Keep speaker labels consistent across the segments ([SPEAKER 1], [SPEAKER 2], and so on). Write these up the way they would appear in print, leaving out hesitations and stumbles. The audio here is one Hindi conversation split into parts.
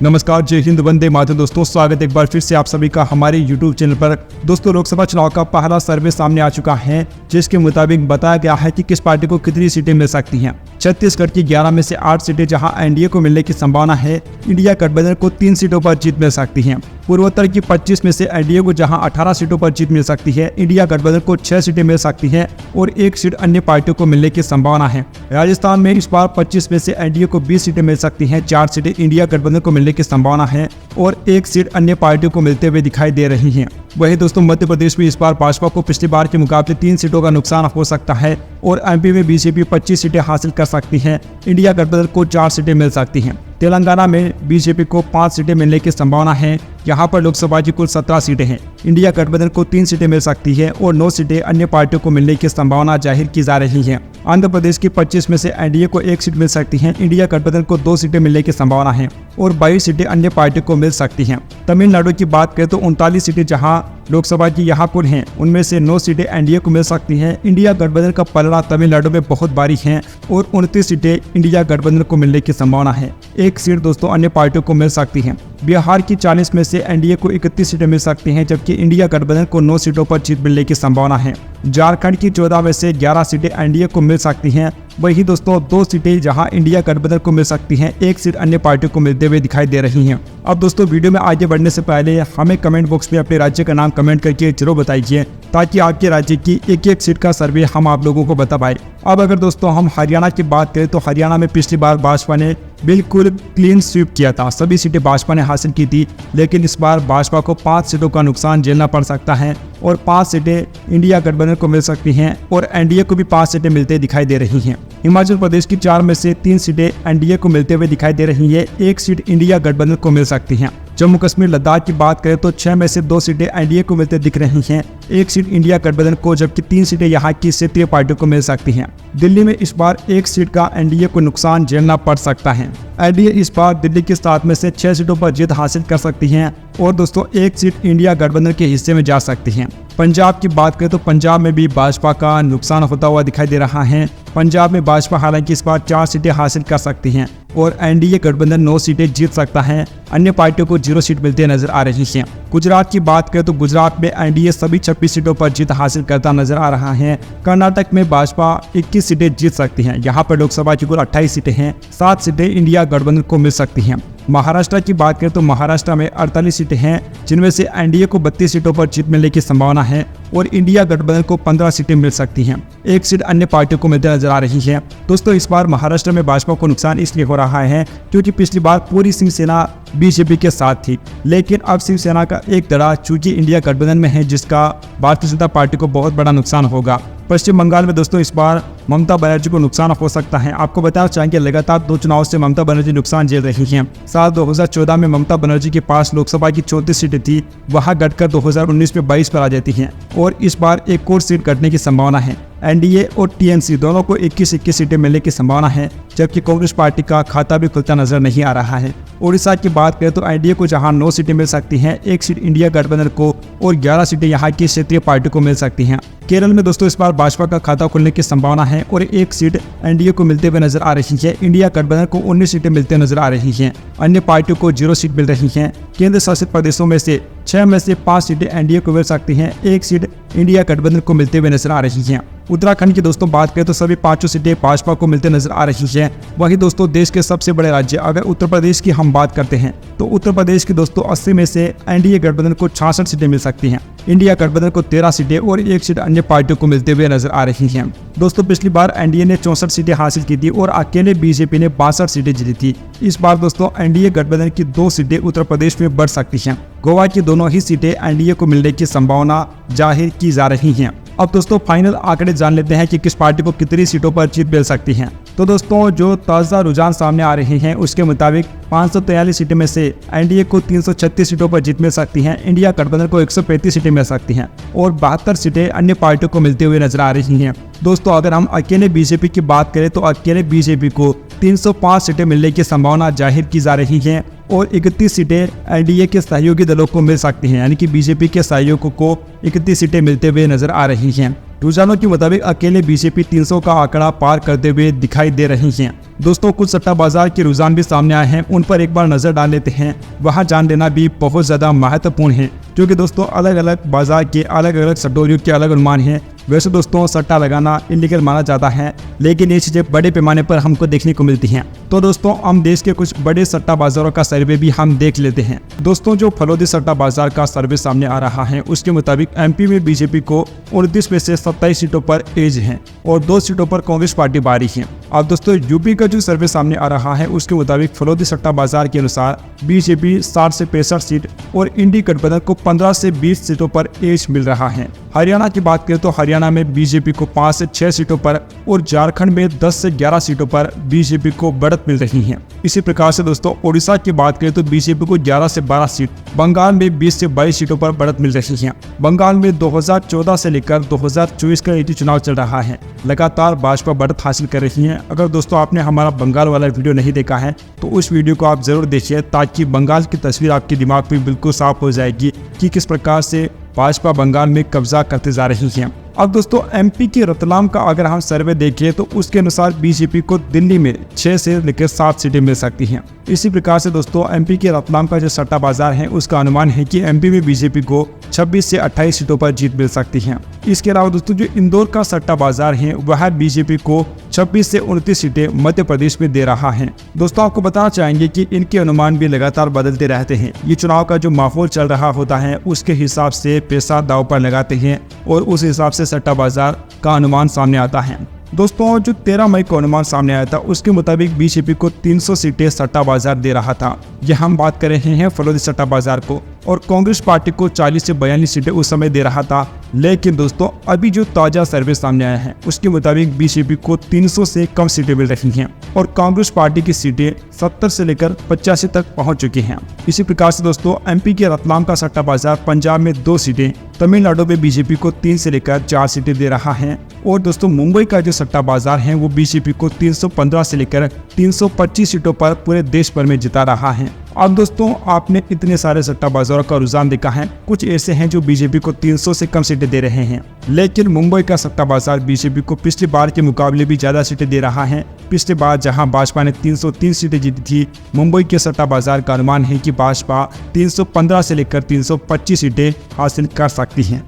[SPEAKER 1] नमस्कार, जय हिंद, वंदे मातरम। दोस्तों स्वागत एक बार फिर से आप सभी का हमारे YouTube चैनल पर। दोस्तों लोकसभा चुनाव का पहला सर्वे सामने आ चुका है, जिसके मुताबिक बताया गया है कि किस पार्टी को कितनी सीटें मिल सकती हैं। छत्तीसगढ़ की 11 में से 8 सीटें जहां एनडीए को मिलने की संभावना है, इंडिया गठबंधन को 3 सीटों पर जीत मिल सकती है। पूर्वोत्तर की 25 में से एनडीए को जहां 18 सीटों पर जीत मिल सकती है, इंडिया गठबंधन को 6 सीटें मिल सकती है और 1 सीट अन्य पार्टियों को मिलने की संभावना है। राजस्थान में इस बार 25 में से एनडीए को 20 सीटें मिल सकती हैं, 4 सीटें इंडिया गठबंधन को मिलने की संभावना है और 1 सीट अन्य पार्टियों को मिलते हुए दिखाई दे रही है। वही दोस्तों मध्य प्रदेश में इस बार भाजपा को पिछली बार के मुकाबले 3 सीटों का नुकसान हो सकता है और एमपी में बीजेपी 25 सीटें हासिल कर सकती है, इंडिया गठबंधन को 4 सीटें मिल सकती हैं। तेलंगाना में बीजेपी को 5 सीटें मिलने की संभावना है। यहाँ पर लोकसभा की कुल 17 सीटें हैं, इंडिया गठबंधन को 3 सीटें मिल सकती है और 9 सीटें अन्य पार्टियों को मिलने की संभावना जाहिर की जा रही है। आंध्र प्रदेश की 25 में से एनडीए को 1 सीट मिल सकती है, इंडिया गठबंधन को 2 सीटें मिलने की संभावना है और 22 सीटें अन्य पार्टियों को मिल सकती हैं। तमिलनाडु की बात करें तो 39 सीटें जहां लोकसभा की यहाँ कुल हैं, उनमें से 9 सीटें एनडीए को मिल सकती हैं। इंडिया गठबंधन का पलड़ा तमिलनाडु में बहुत भारी है और 29 सीटें इंडिया गठबंधन को मिलने की संभावना है। 1 सीट दोस्तों अन्य पार्टियों को मिल सकती है। बिहार की 40 में से एनडीए को 31 सीटें मिल सकती हैं, जबकि इंडिया गठबंधन को 9 सीटों पर जीत मिलने की संभावना है। झारखंड की 14 में से 11 सीटें एनडीए को मिल सकती हैं। वही दोस्तों 2 सीटें जहां इंडिया गठबंधन को मिल सकती हैं, 1 सीट अन्य पार्टियों को मिलते हुए दिखाई दे रही हैं। अब दोस्तों वीडियो में आगे बढ़ने से पहले हमें कमेंट बॉक्स में अपने राज्य का नाम कमेंट करके जरूर बताइए, ताकि आपके राज्य की एक सीट का सर्वे हम आप लोगों को बता पाए। अब अगर दोस्तों हम हरियाणा की बात करें तो हरियाणा में पिछली बार भाजपा ने बिल्कुल क्लीन स्वीप किया था, सभी सीटें भाजपा ने हासिल की थी, लेकिन इस बार भाजपा को 5 सीटों का नुकसान झेलना पड़ सकता है और 5 सीटें इंडिया गठबंधन को मिल सकती हैं और एनडीए को भी 5 सीटें मिलते दिखाई दे रही हैं। हिमाचल प्रदेश की 4 में से 3 सीटें एनडीए को मिलते हुए दिखाई दे रही है, 1 सीट इंडिया गठबंधन को मिल सकती हैं। जम्मू कश्मीर लद्दाख की बात करें तो 6 में से 2 सीटें एनडीए को मिलते दिख रही हैं, 1 सीट इंडिया गठबंधन को, जबकि 3 सीटें यहाँ की क्षेत्रीय पार्टियों को मिल सकती हैं। दिल्ली में इस बार 1 सीट का एनडीए को नुकसान झेलना पड़ सकता है। एनडीए इस बार दिल्ली की 7 में से 6 सीटों पर जीत हासिल कर सकती हैं और दोस्तों 1 सीट इंडिया गठबंधन के हिस्से में जा सकती हैं। पंजाब की बात करें तो पंजाब में भी भाजपा का नुकसान होता हुआ दिखाई दे रहा है। पंजाब में भाजपा हालांकि इस बार 4 सीटें हासिल कर सकती हैं और एनडीए गठबंधन 9 सीटें जीत सकता है, अन्य पार्टियों को 0 सीट मिलते नजर आ रही हैं। गुजरात की बात करें तो गुजरात में एनडीए सभी 26 सीटों पर जीत हासिल करता नजर आ रहा है। कर्नाटक में भाजपा 21 सीटें जीत सकती हैं, यहाँ पर लोकसभा की कुल 28 सीटें हैं, 7 सीटें इंडिया गठबंधन को मिल सकती हैं। महाराष्ट्र की बात करें तो महाराष्ट्र में 48 सीटें हैं, जिनमें से एनडीए को 32 सीटों पर जीत मिलने की संभावना है और इंडिया गठबंधन को 15 सीटें मिल सकती हैं, 1 सीट अन्य पार्टियों को मिलते नजर आ रही है। दोस्तों इस बार महाराष्ट्र में भाजपा को नुकसान इसलिए हो रहा है क्योंकि पिछली बार पूरी शिवसेना बीजेपी के साथ थी, लेकिन अब शिवसेना का एक धड़ा चूंकि इंडिया गठबंधन में है, जिसका भारतीय जनता पार्टी को बहुत बड़ा नुकसान होगा। पश्चिम बंगाल में दोस्तों इस बार ममता बनर्जी को नुकसान हो सकता है। आपको बताना चाहेंगे लगातार 2 चुनाव से ममता बनर्जी नुकसान झेल रही हैं। साल 2014 में ममता बनर्जी के पास लोकसभा की 34 सीटें थी, वहां घटकर 2019 में 22 पर आ जाती हैं और इस बार एक और सीट घटने की संभावना है। एनडीए और टीएमसी दोनों को 21-21 सीटें मिलने की संभावना है, जबकि कांग्रेस पार्टी का खाता भी खुलता नजर नहीं आ रहा है। उड़ीसा की बात करें तो एनडीए को जहां 9 सीटें मिल सकती हैं, 1 सीट इंडिया गठबंधन को और 11 सीटें यहाँ की क्षेत्रीय पार्टी को मिल सकती हैं। केरल में दोस्तों इस बार भाजपा का खाता खुलने की संभावना है और 1 सीट एनडीए को मिलते हुए नजर आ रही है। इंडिया गठबंधन को 19 सीटें मिलते नजर आ रही हैं, अन्य पार्टियों को 0 सीट मिल रही हैं। केंद्र शासित प्रदेशों में से 6 में से 5 सीटें एनडीए को मिल सकती हैं, 1 सीट इंडिया गठबंधन को मिलते हुए नजर आ रही हैं। उत्तराखंड की दोस्तों बात करें तो सभी 5 सीटें भाजपा को मिलते नजर आ रही हैं। वही दोस्तों देश के सबसे बड़े राज्य अगर उत्तर प्रदेश की हम बात करते हैं तो उत्तर प्रदेश की दोस्तों 80 में से एनडीए गठबंधन को 66 सीटें मिल सकती हैं, इंडिया गठबंधन को 13 सीटें और 1 सीट अन्य पार्टियों को मिलते हुए नजर आ रही हैं। दोस्तों पिछली बार एनडीए ने 64 सीटें हासिल की थी और अकेले बीजेपी ने 62 सीटें जीती थी। इस बार दोस्तों एनडीए गठबंधन की 2 सीटें उत्तर प्रदेश में बढ़ सकती हैं। गोवा की दोनों ही सीटें एनडीए को मिलने की संभावना जाहिर की जा रही हैं। अब दोस्तों फाइनल आंकड़े जान लेते हैं कि किस पार्टी को कितनी सीटों पर जीत मिल सकती है। तो दोस्तों जो ताज़ा रुझान सामने आ रहे हैं उसके मुताबिक 543 सीटें में से एनडीए को 336 सीटों पर जीत मिल सकती हैं, इंडिया गठबंधन को 135 सीटें मिल सकती हैं और 72 सीटें अन्य पार्टियों को मिलते हुए नजर आ रही हैं। दोस्तों अगर हम अकेले बीजेपी की बात करें तो अकेले बीजेपी को 305 सीटें मिलने की संभावना जाहिर की जा रही है और 31 सीटें एनडीए के सहयोगी दलों को मिल सकती हैं, यानी कि बीजेपी के सहयोगों को 31 सीटें मिलते हुए नजर आ रही हैं। रुझानों के मुताबिक अकेले बीजेपी 300 का आंकड़ा पार करते हुए दिखाई दे रही हैं। दोस्तों कुछ सट्टा बाजार के रुझान भी सामने आए हैं, उन पर एक बार नजर डाल लेते हैं। वहां जान लेना भी बहुत ज्यादा महत्वपूर्ण है, क्योंकि दोस्तों अलग अलग बाजार के अलग अलग सट्टोरियों के अलग अनुमान हैं। वैसे दोस्तों सट्टा लगाना इलीगल माना जाता है, लेकिन ये चीजें बड़े पैमाने पर हमको देखने को मिलती हैं। तो दोस्तों हम देश के कुछ बड़े सट्टा बाजारों का सर्वे भी हम देख लेते हैं। दोस्तों जो फलोदी सट्टा बाजार का सर्वे सामने आ रहा है उसके मुताबिक एमपी में बीजेपी को 29 में से 27 सीटों पर एज है और 2 सीटों पर कांग्रेस पार्टी बारी है। अब दोस्तों यूपी का जो सर्वे सामने आ रहा है उसके मुताबिक फलोदी सट्टा बाजार के अनुसार बीजेपी 60 से 65 सीट और इंडी गठबंधन को 15 से 20 सीटों पर एज मिल रहा है। हरियाणा की बात करें तो हरियाणा में बीजेपी को 5 से 6 सीटों पर और झारखंड में 10 से 11 सीटों पर बीजेपी को बढ़त मिल रही है। इसी प्रकार से दोस्तों ओडिशा की बात करें तो बीजेपी को 11 से 12 सीट, बंगाल में 20 से 22 सीटों पर बढ़त मिल रही है। बंगाल में 2014 से लेकर 2024 का ईटी चुनाव चल रहा है, लगातार भाजपा बढ़त हासिल कर रही है। अगर दोस्तों आपने हमारा बंगाल वाला वीडियो नहीं देखा है तो उस वीडियो को आप जरूर देखिए, ताकि बंगाल की तस्वीर आपके दिमाग में बिल्कुल साफ हो जाएगी कि किस प्रकार से भाजपा बंगाल में कब्जा करते जा रही है। अब दोस्तों एमपी के रतलाम का अगर हम सर्वे देखें तो उसके अनुसार बीजेपी को दिल्ली में 6 से लेकर 7 सीटें मिल सकती हैं। इसी प्रकार से दोस्तों एमपी के रतलाम का जो सट्टा बाजार है उसका अनुमान है कि एमपी में बीजेपी को 26 से 28 सीटों पर जीत मिल सकती है। इसके अलावा दोस्तों जो इंदौर का सट्टा बाजार है वह बीजेपी को 26 से 29 सीटें मध्य प्रदेश में दे रहा है। दोस्तों आपको बताना चाहेंगे कि इनके अनुमान भी लगातार बदलते रहते हैं। ये चुनाव का जो माहौल चल रहा होता है उसके हिसाब से पैसा दांव पर लगाते हैं और उस हिसाब से सट्टा बाजार का अनुमान सामने आता है। दोस्तों जो 13 मई को अनुमान सामने आया था उसके मुताबिक बीजेपी को 300 सीटें सट्टा बाजार दे रहा था। यह हम बात कर रहे हैं फलोदी सट्टा बाजार को, और कांग्रेस पार्टी को 40 से 42 सीटें उस समय दे रहा था। लेकिन दोस्तों अभी जो ताजा सर्वे सामने आया है उसके मुताबिक बीजेपी को 300 से कम सीटें मिल रही हैं और कांग्रेस पार्टी की सीटें 70 से लेकर 85 तक पहुंच चुकी हैं। इसी प्रकार से दोस्तों एमपी के रतलाम का सट्टा बाजार पंजाब में 2 सीटें, तमिलनाडु में बीजेपी को 3 से लेकर 4 सीटें दे रहा है। और दोस्तों मुंबई का जो सट्टा बाजार है वो बीजेपी को 315 से लेकर 325 सीटों पर पूरे देश भर में जिता रहा है। अब दोस्तों आपने इतने सारे सट्टा बाजारों का रुझान देखा है, कुछ ऐसे हैं जो बीजेपी को 300 से कम सीटें दे रहे हैं, लेकिन मुंबई का सट्टा बाजार बीजेपी को पिछली बार के मुकाबले भी ज्यादा सीटें दे रहा है। पिछली बार जहां भाजपा ने 303 सीटें जीती थी, मुंबई के सट्टा बाजार का अनुमान है कि भाजपा 315 से लेकर 325 सीटें हासिल कर सकती है।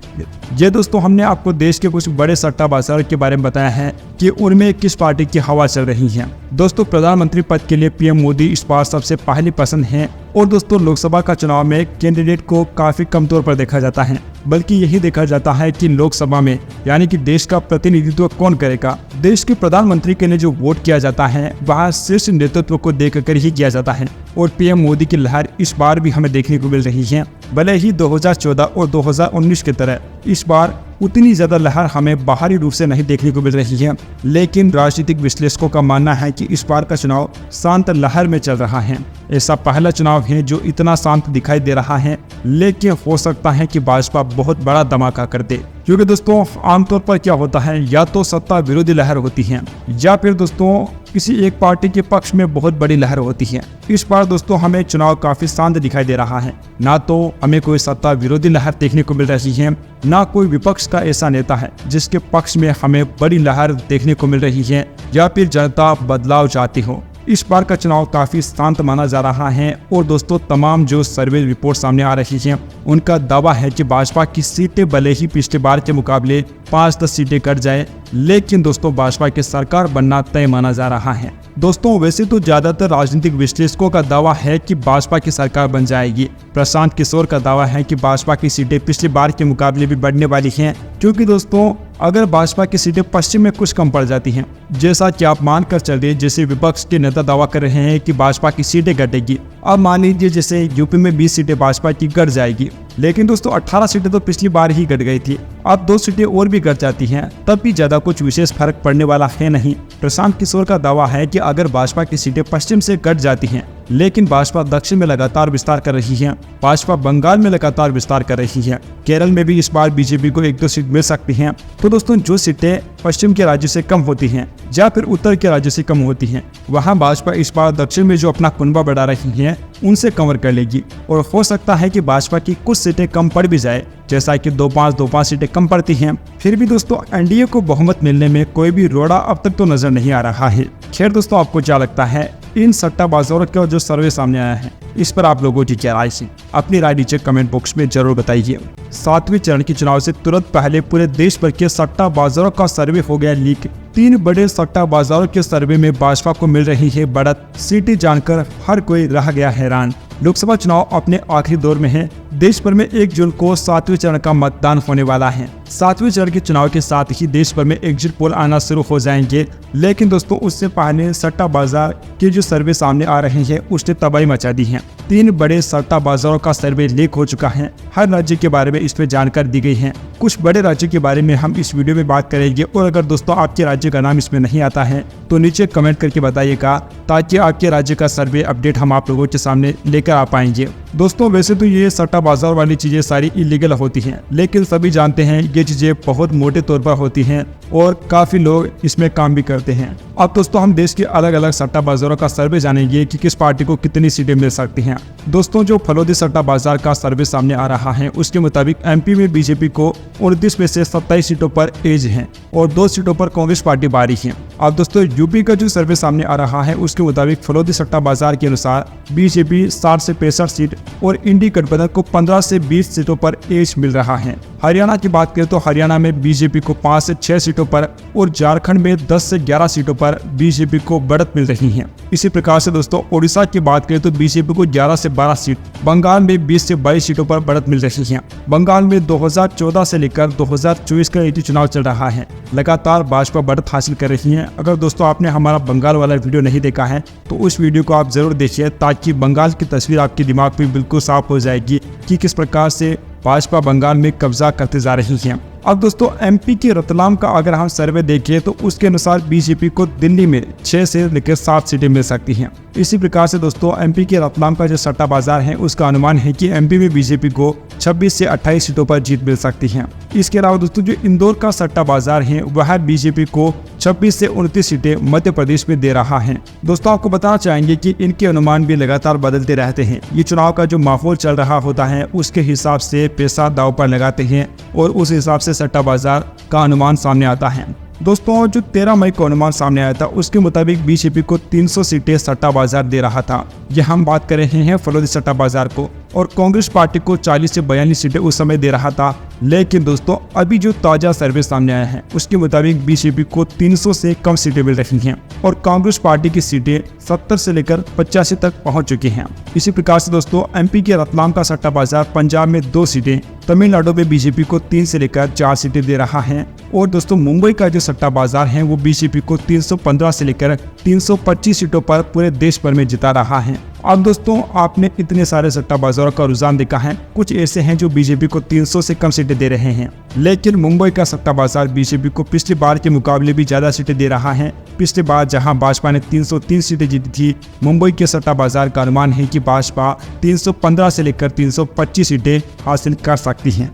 [SPEAKER 1] ये दोस्तों हमने आपको देश के कुछ बड़े सट्टा बाजार के बारे में बताया है कि उनमें किस पार्टी की हवा चल रही है। दोस्तों प्रधानमंत्री पद के लिए पीएम मोदी इस बार सबसे पहली पसंद है, और दोस्तों लोकसभा का चुनाव में कैंडिडेट को काफी कम तौर पर देखा जाता है, बल्कि यही देखा जाता है कि लोकसभा में यानी कि देश का प्रतिनिधित्व कौन करेगा। देश के प्रधानमंत्री के लिए जो वोट किया जाता है वह शीर्ष नेतृत्व को देखकर ही किया जाता है, और पीएम मोदी की लहर इस बार भी हमें देखने को मिल रही है। भले ही 2014 और 2019 की तरह इस बार उतनी ज्यादा लहर हमें बाहरी रूप से नहीं देखने को मिल रही है, लेकिन राजनीतिक विश्लेषकों का मानना है कि इस बार का चुनाव शांत लहर में चल रहा है। ऐसा पहला चुनाव है जो इतना शांत दिखाई दे रहा है, लेकिन हो सकता है कि भाजपा बहुत बड़ा धमाका कर दे, क्योंकि दोस्तों आमतौर पर क्या होता है, या तो सत्ता विरोधी लहर होती है या फिर दोस्तों किसी एक पार्टी के पक्ष में बहुत बड़ी लहर होती है। इस बार दोस्तों हमें चुनाव काफी शांत दिखाई दे रहा है, ना तो हमें कोई सत्ता विरोधी लहर देखने को मिल रही है, ना कोई विपक्ष का ऐसा नेता है जिसके पक्ष में हमें बड़ी लहर देखने को मिल रही है या फिर जनता बदलाव चाहती हो। इस बार का चुनाव काफी शांत माना जा रहा है, और दोस्तों तमाम जो सर्वे रिपोर्ट सामने आ रही हैं उनका दावा है कि भाजपा की सीटें भले ही पिछले बार के मुकाबले 5-10 सीटें कट जाए, लेकिन दोस्तों भाजपा की सरकार बनना तय माना जा रहा है। दोस्तों वैसे तो ज्यादातर राजनीतिक विश्लेषकों का दावा है कि भाजपा की सरकार बन जाएगी। प्रशांत किशोर का दावा है कि भाजपा की सीटें पिछली बार के मुकाबले भी बढ़ने वाली हैं, क्योंकि दोस्तों अगर भाजपा की सीटें पश्चिम में कुछ कम पड़ जाती हैं, जैसा कि आप मानकर चलिए जैसे विपक्ष के नेता दावा कर रहे हैं कि भाजपा की सीटें घटेगी। अब मान लीजिए जैसे यूपी में 20 सीटें भाजपा की घट जाएगी, लेकिन दोस्तों 18 सीटें तो पिछली बार ही घट गई थी, अब 2 सीटें और भी घट जाती हैं तब भी ज्यादा कुछ विशेष फर्क पड़ने वाला है नहीं। प्रशांत किशोर का दावा है कि अगर भाजपा की सीटें पश्चिम से घट जाती हैं, लेकिन भाजपा दक्षिण में लगातार विस्तार कर रही है, भाजपा बंगाल में लगातार विस्तार कर रही है, केरल में भी इस बार बीजेपी को 1-2 सीट मिल सकती हैं। तो दोस्तों जो सीटें पश्चिम के राज्य से कम होती हैं या फिर उत्तर के राज्य से कम होती हैं, वहां भाजपा इस बार दक्षिण में जो अपना कुनबा बढ़ा रही है उनसे कवर कर लेगी, और हो सकता है कि भाजपा की कुछ सीटें कम पड़ भी जाए, जैसा कि 2-5 सीटें कम पड़ती हैं, फिर भी दोस्तों एनडीए को बहुमत मिलने में कोई भी रोड़ा अब तक तो नजर नहीं आ रहा है। खैर दोस्तों, आपको क्या लगता है इन सट्टाबाजों का जो सर्वे सामने आया है, इस पर आप लोगों की क्या राय है? अपनी राय नीचे कमेंट बॉक्स में जरूर बताइए। 7वें चरण के चुनाव से तुरंत पहले पूरे देश भर के सट्टाबाजों का सर्वे हो गया लीक। 3 बड़े सट्टाबाजों के सर्वे में भाजपा को मिल रही है बढ़त। सीटें जानकर हर कोई रह गया हैरान। लोकसभा चुनाव अपने आखिरी दौर में है। देश भर में 1 जून को 7वें चरण का मतदान होने वाला है। 7वें चरण के चुनाव के साथ ही देश भर में एग्जिट पोल आना शुरू हो जाएंगे, लेकिन दोस्तों उससे पहले सट्टा बाजार के जो सर्वे सामने आ रहे हैं उसने तबाही मचा दी है। 3 बड़े सट्टा बाजारों का सर्वे लीक हो चुका है। हर राज्य के बारे में इसमें जानकारी दी गई है। कुछ बड़े राज्यों के बारे में हम इस वीडियो में बात करेंगे, और अगर दोस्तों आपके राज्य का नाम इसमें नहीं आता है तो नीचे कमेंट करके बताइएगा, ताकि आपके राज्य का सर्वे अपडेट हम आप लोगों के सामने लेकर आ पाएंगे। दोस्तों वैसे तो ये सट्टा बाजार वाली चीजें सारी इलीगल होती हैं, लेकिन सभी जानते हैं ये चीजें बहुत मोटे तौर पर होती हैं और काफी लोग इसमें काम भी करते हैं। अब दोस्तों हम देश के अलग अलग सट्टा बाजारों का सर्वे जानेंगे कि किस पार्टी को कितनी सीटें मिल सकती हैं। दोस्तों जो फलोदी सट्टा बाजार का सर्वे सामने आ रहा है उसके मुताबिक एमपी में बीजेपी को 29 में से 27 सीटों पर एज है और 2 सीटों पर कांग्रेस पार्टी बारी है। अब दोस्तों यूपी का जो सर्वे सामने आ रहा है उसके मुताबिक फलोदी सट्टा बाजार के अनुसार बीजेपी 60 से 65 सीट और इंडी गठबंधन को 15 से 20 सीटों पर एज मिल रहा है। हरियाणा की बात करें तो हरियाणा में बीजेपी को 5 से 6 सीटों पर और झारखंड में 10 से 11 सीटों पर बीजेपी को बढ़त मिल रही है। इसी प्रकार से दोस्तों ओडिशा की बात करें तो बीजेपी को 11 से 12 सीट, बंगाल में 20 से 22 सीटों पर बढ़त मिल रही है। बंगाल में 2014 से लेकर 2024 का ईटी चुनाव चल रहा है। लगातार भाजपा बढ़त हासिल कर रही है। अगर दोस्तों आपने हमारा बंगाल वाला वीडियो नहीं देखा है तो उस वीडियो को आप जरूर देखिए, ताकि बंगाल की तस्वीर आपके दिमाग में बिल्कुल साफ हो जाएगी कि किस प्रकार से भाजपा बंगाल में कब्जा करते जा रही है। अब दोस्तों एमपी के रतलाम का अगर हम सर्वे देखें तो उसके अनुसार बीजेपी को दिल्ली में 6 से लेकर 7 सीटें मिल सकती हैं। इसी प्रकार से दोस्तों एमपी के रतलाम का जो सट्टा बाजार है उसका अनुमान है कि एमपी में बीजेपी को 26 से 28 सीटों पर जीत मिल सकती है। इसके अलावा दोस्तों जो इंदौर का सट्टा बाजार है वह बीजेपी को 26 से 29 सीटें मध्य प्रदेश में दे रहा है। दोस्तों आपको बताना चाहेंगे कि इनके अनुमान भी लगातार बदलते रहते हैं। ये चुनाव का जो माहौल चल रहा होता है उसके हिसाब से पैसा दांव पर लगाते हैं और उस हिसाब से सट्टा बाजार का अनुमान सामने आता है। दोस्तों जो 13 मई को अनुमान सामने आया था उसके मुताबिक बीजेपी को 300 सीटें सट्टा बाजार दे रहा था। यह हम बात कर रहे हैं फलोदी सट्टा बाजार को, और कांग्रेस पार्टी को 40 से 42 सीटें उस समय दे रहा था। लेकिन दोस्तों अभी जो ताजा सर्वे सामने आया है उसके मुताबिक बीजेपी को 300 से कम सीटें मिल रही हैं और कांग्रेस पार्टी की सीटें 70 से लेकर 85 तक पहुंच चुकी हैं। इसी प्रकार से दोस्तों एमपी के रतलाम का सट्टा बाजार पंजाब में 2 सीटें, तमिलनाडु में बीजेपी को 3 से लेकर 4 सीटें दे रहा है, और दोस्तों मुंबई का जो सट्टा बाजार है वो बीजेपी को 315 से लेकर 325 सीटों पर पूरे देश भर में जिता रहा है। अब दोस्तों आपने इतने सारे सट्टा बाजारों का रुझान देखा है, कुछ ऐसे हैं जो बीजेपी को 300 से कम सीटें दे रहे हैं, लेकिन मुंबई का सट्टा बाजार बीजेपी को पिछली बार के मुकाबले भी ज्यादा सीटें दे रहा है। पिछली बार जहां भाजपा ने 303 सीटें जीती थी, मुंबई के सट्टा बाजार का अनुमान है कि भाजपा 315 से लेकर 325 सीटें हासिल कर सकती है।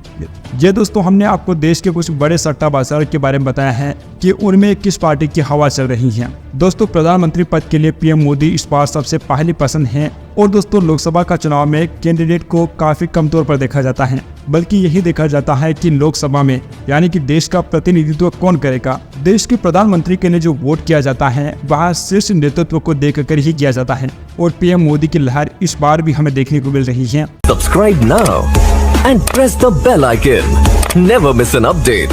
[SPEAKER 1] ये दोस्तों हमने आपको देश के कुछ बड़े सट्टा बाजार के बारे में बताया है कि उनमें किस पार्टी की हवा चल रही है। दोस्तों प्रधानमंत्री पद के लिए पीएम मोदी इस बार सबसे पहली पसंद है, और दोस्तों लोकसभा का चुनाव में कैंडिडेट को काफी कम तौर पर देखा जाता है, बल्कि यही देखा जाता है कि लोकसभा में यानी कि देश का प्रतिनिधित्व कौन करेगा। देश के प्रधानमंत्री के लिए जो वोट किया जाता है वह शीर्ष नेतृत्व को देखकर ही किया जाता है, और पीएम मोदी की लहर इस बार भी हमें देखने को मिल रही है।
[SPEAKER 2] Subscribe now and press the bell icon, never miss an update.